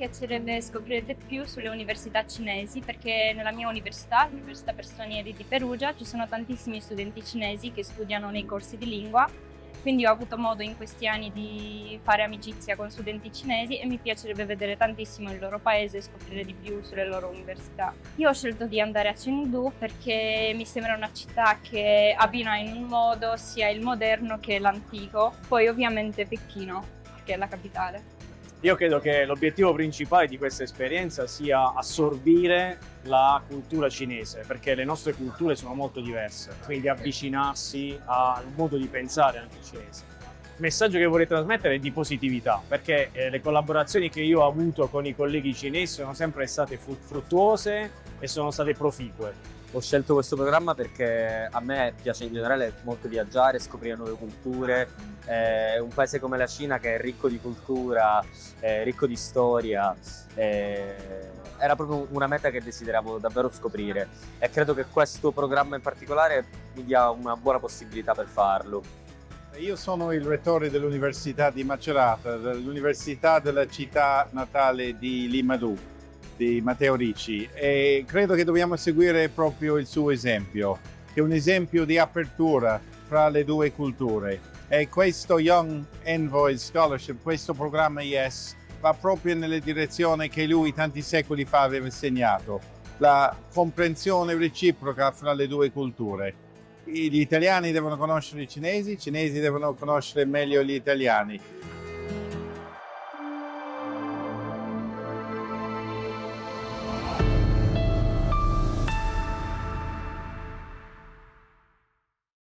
piacerebbe scoprire di più sulle università cinesi, perché nella mia università, l'Università per Stranieri di Perugia, ci sono tantissimi studenti cinesi che studiano nei corsi di lingua, quindi ho avuto modo in questi anni di fare amicizia con studenti cinesi e mi piacerebbe vedere tantissimo il loro paese e scoprire di più sulle loro università. Io ho scelto di andare a Chengdu perché mi sembra una città che abbina in un modo sia il moderno che l'antico, poi ovviamente Pechino, che è la capitale. Io credo che l'obiettivo principale di questa esperienza sia assorbire la cultura cinese, perché le nostre culture sono molto diverse, quindi avvicinarsi al modo di pensare anche cinese. Il messaggio che vorrei trasmettere è di positività, perché le collaborazioni che io ho avuto con i colleghi cinesi sono sempre state fruttuose e sono state proficue. Ho scelto questo programma perché a me piace in generale molto viaggiare, scoprire nuove culture. Un paese come la Cina che è ricco di cultura, ricco di storia, era proprio una meta che desideravo davvero scoprire e credo che questo programma in particolare mi dia una buona possibilità per farlo. Io sono il rettore dell'Università di Macerata, dell'Università della città natale di Limadu, di Matteo Ricci, e credo che dobbiamo seguire proprio il suo esempio, che è un esempio di apertura fra le due culture. E questo Young Envoy Scholarship, questo programma YES, va proprio nella direzione che lui tanti secoli fa aveva segnato, la comprensione reciproca fra le due culture. Gli italiani devono conoscere i cinesi devono conoscere meglio gli italiani.